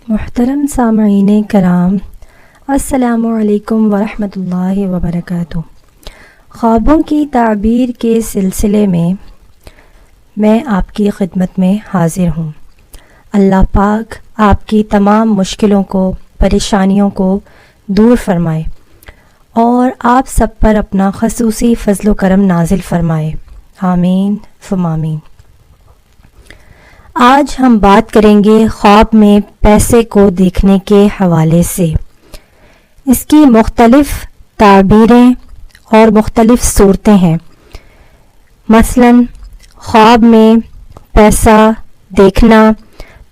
محترم سامعین کرام، السلام علیکم ورحمۃ اللہ وبرکاتہ۔ خوابوں کی تعبیر کے سلسلے میں آپ کی خدمت میں حاضر ہوں۔ اللہ پاک آپ کی تمام مشکلوں کو، پریشانیوں کو دور فرمائے اور آپ سب پر اپنا خصوصی فضل و کرم نازل فرمائے، آمین ثم آمین۔ آج ہم بات کریں گے خواب میں پیسے کو دیکھنے کے حوالے سے۔ اس کی مختلف تعبیریں اور مختلف صورتیں ہیں۔ مثلا خواب میں پیسہ دیکھنا،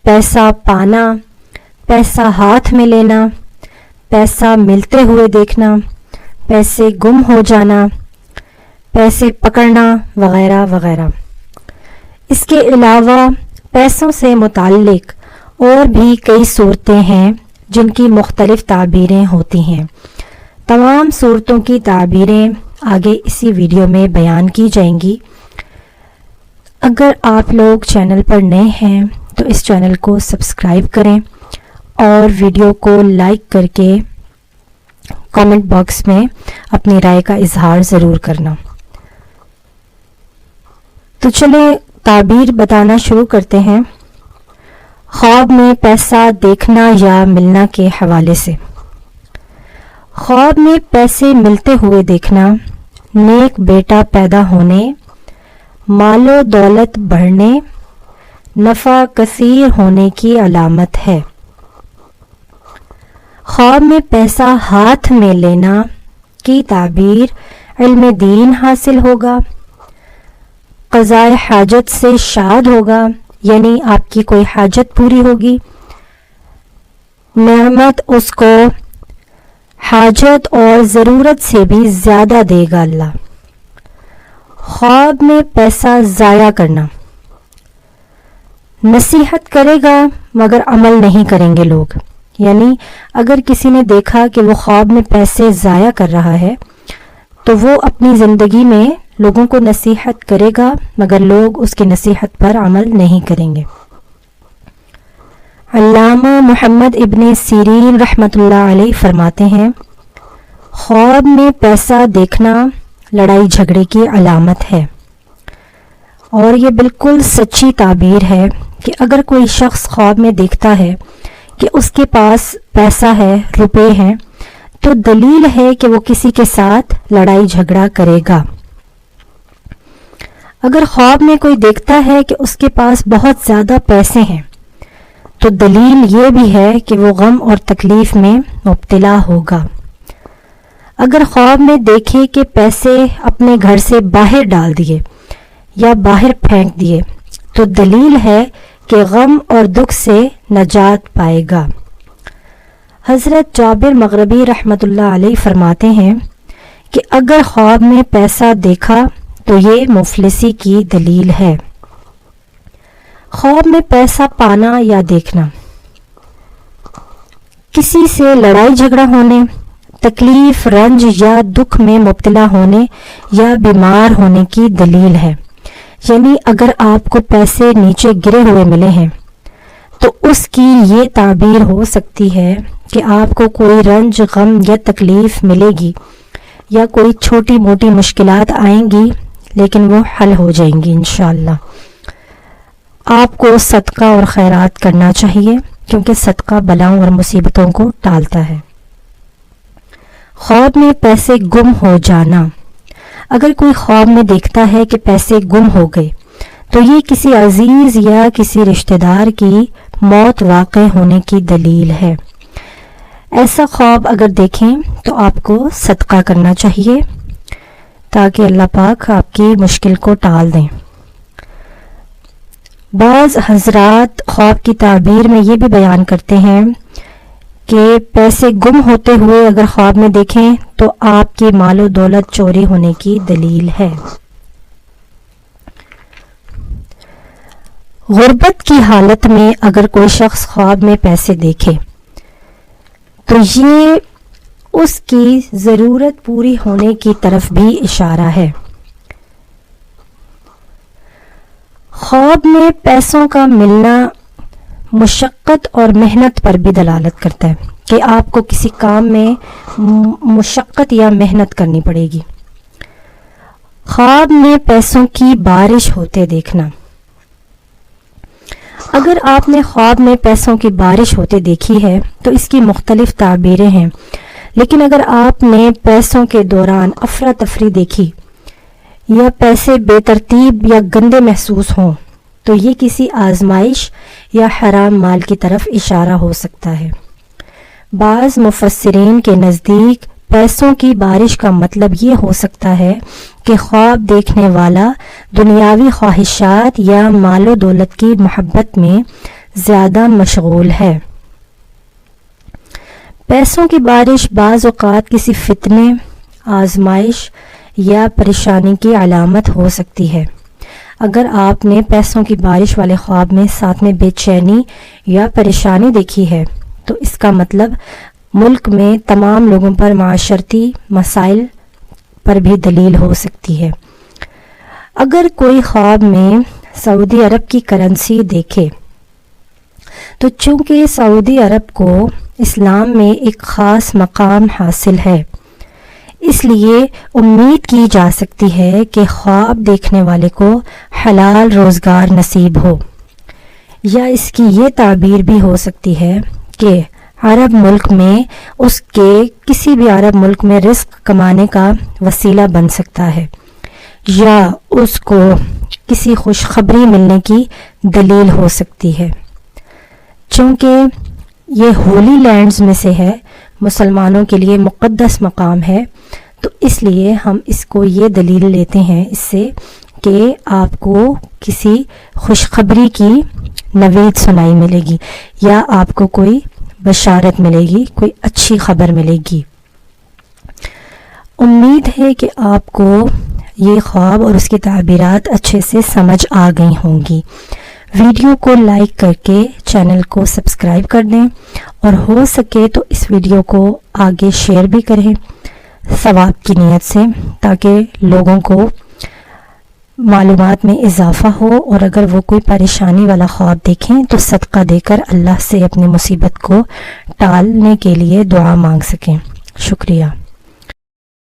پیسہ پانا، پیسہ ہاتھ میں لینا، پیسہ ملتے ہوئے دیکھنا، پیسے گم ہو جانا، پیسے پکڑنا وغیرہ وغیرہ۔ اس کے علاوہ پیسوں سے متعلق اور بھی کئی صورتیں ہیں جن کی مختلف تعبیریں ہوتی ہیں۔ تمام صورتوں کی تعبیریں آگے اسی ویڈیو میں بیان کی جائیں گی۔ اگر آپ لوگ چینل پر نئے ہیں تو اس چینل کو سبسکرائب کریں اور ویڈیو کو لائک کر کے کامنٹ باکس میں اپنی رائے کا اظہار ضرور کرنا۔ تو چلیں تعبیر بتانا شروع کرتے ہیں۔ خواب میں پیسہ دیکھنا یا ملنا کے حوالے سے۔ خواب میں پیسے ملتے ہوئے دیکھنا نیک بیٹا پیدا ہونے، مال و دولت بڑھنے، نفع کثیر ہونے کی علامت ہے۔ خواب میں پیسہ ہاتھ میں لینا کی تعبیر علم دین حاصل ہوگا، قضاء حاجت سے شاد ہوگا، یعنی آپ کی کوئی حاجت پوری ہوگی، نعمت اس کو حاجت اور ضرورت سے بھی زیادہ دے گا اللہ۔ خواب میں پیسہ ضائع کرنا، نصیحت کرے گا مگر عمل نہیں کریں گے لوگ، یعنی اگر کسی نے دیکھا کہ وہ خواب میں پیسے ضائع کر رہا ہے تو وہ اپنی زندگی میں لوگوں کو نصیحت کرے گا مگر لوگ اس کی نصیحت پر عمل نہیں کریں گے۔ علامہ محمد ابن سیرین رحمۃ اللہ علیہ فرماتے ہیں، خواب میں پیسہ دیکھنا لڑائی جھگڑے کی علامت ہے، اور یہ بالکل سچی تعبیر ہے کہ اگر کوئی شخص خواب میں دیکھتا ہے کہ اس کے پاس پیسہ ہے، روپے ہیں، تو دلیل ہے کہ وہ کسی کے ساتھ لڑائی جھگڑا کرے گا۔ اگر خواب میں کوئی دیکھتا ہے کہ اس کے پاس بہت زیادہ پیسے ہیں تو دلیل یہ بھی ہے کہ وہ غم اور تکلیف میں مبتلا ہوگا۔ اگر خواب میں دیکھے کہ پیسے اپنے گھر سے باہر ڈال دیے یا باہر پھینک دیے تو دلیل ہے کہ غم اور دکھ سے نجات پائے گا۔ حضرت جابر مغربی رحمۃ اللہ علیہ فرماتے ہیں کہ اگر خواب میں پیسہ دیکھا تو یہ مفلسی کی دلیل ہے۔ خواب میں پیسہ پانا یا دیکھنا کسی سے لڑائی جھگڑا ہونے، تکلیف، رنج یا دکھ میں مبتلا ہونے یا بیمار ہونے کی دلیل ہے۔ یعنی اگر آپ کو پیسے نیچے گرے ہوئے ملے ہیں تو اس کی یہ تعبیر ہو سکتی ہے کہ آپ کو کوئی رنج، غم یا تکلیف ملے گی یا کوئی چھوٹی موٹی مشکلات آئیں گی لیکن وہ حل ہو جائیں گی انشاءاللہ۔ آپ کو صدقہ اور خیرات کرنا چاہیے کیونکہ صدقہ بلاؤں اور مصیبتوں کو ٹالتا ہے۔ خواب میں پیسے گم ہو جانا، اگر کوئی خواب میں دیکھتا ہے کہ پیسے گم ہو گئے تو یہ کسی عزیز یا کسی رشتہ دار کی موت واقع ہونے کی دلیل ہے۔ ایسا خواب اگر دیکھیں تو آپ کو صدقہ کرنا چاہیے تاکہ اللہ پاک آپ کی مشکل کو ٹال دیں۔ بعض حضرات خواب کی تعبیر میں یہ بھی بیان کرتے ہیں کہ پیسے گم ہوتے ہوئے اگر خواب میں دیکھیں تو آپ کی مال و دولت چوری ہونے کی دلیل ہے۔ غربت کی حالت میں اگر کوئی شخص خواب میں پیسے دیکھے تو یہ اس کی ضرورت پوری ہونے کی طرف بھی اشارہ ہے۔ خواب میں پیسوں کا ملنا مشقت اور محنت پر بھی دلالت کرتا ہے کہ آپ کو کسی کام میں مشقت یا محنت کرنی پڑے گی۔ خواب میں پیسوں کی بارش ہوتے دیکھنا۔ اگر آپ نے خواب میں پیسوں کی بارش ہوتے دیکھی ہے تو اس کی مختلف تعبیریں ہیں، لیکن اگر آپ نے پیسوں کے دوران افراتفری دیکھی یا پیسے بے ترتیب یا گندے محسوس ہوں تو یہ کسی آزمائش یا حرام مال کی طرف اشارہ ہو سکتا ہے۔ بعض مفسرین کے نزدیک پیسوں کی بارش کا مطلب یہ ہو سکتا ہے کہ خواب دیکھنے والا دنیاوی خواہشات یا مال و دولت کی محبت میں زیادہ مشغول ہے۔ پیسوں کی بارش بعض اوقات کسی فتنے، آزمائش یا پریشانی کی علامت ہو سکتی ہے۔ اگر آپ نے پیسوں کی بارش والے خواب میں ساتھ میں بے چینی یا پریشانی دیکھی ہے تو اس کا مطلب ملک میں تمام لوگوں پر معاشرتی مسائل پر بھی دلیل ہو سکتی ہے۔ اگر کوئی خواب میں سعودی عرب کی کرنسی دیکھے تو چونکہ سعودی عرب کو اسلام میں ایک خاص مقام حاصل ہے، اس لیے امید کی جا سکتی ہے کہ خواب دیکھنے والے کو حلال روزگار نصیب ہو، یا اس کی یہ تعبیر بھی ہو سکتی ہے کہ عرب ملک میں اس کے کسی بھی عرب ملک میں رزق کمانے کا وسیلہ بن سکتا ہے، یا اس کو کسی خوشخبری ملنے کی دلیل ہو سکتی ہے۔ چونکہ یہ ہولی لینڈز میں سے ہے، مسلمانوں کے لیے مقدس مقام ہے، تو اس لیے ہم اس کو یہ دلیل لیتے ہیں اس سے کہ آپ کو کسی خوشخبری کی نوید سنائی ملے گی یا آپ کو کوئی بشارت ملے گی، کوئی اچھی خبر ملے گی۔ امید ہے کہ آپ کو یہ خواب اور اس کی تعبیرات اچھے سے سمجھ آ گئی ہوں گی۔ ویڈیو کو لائک کر کے چینل کو سبسکرائب کر دیں، اور ہو سکے تو اس ویڈیو کو آگے شیئر بھی کریں ثواب کی نیت سے، تاکہ لوگوں کو معلومات میں اضافہ ہو، اور اگر وہ کوئی پریشانی والا خواب دیکھیں تو صدقہ دے کر اللہ سے اپنی مصیبت کو ٹالنے کے لیے دعا مانگ سکیں۔ شکریہ۔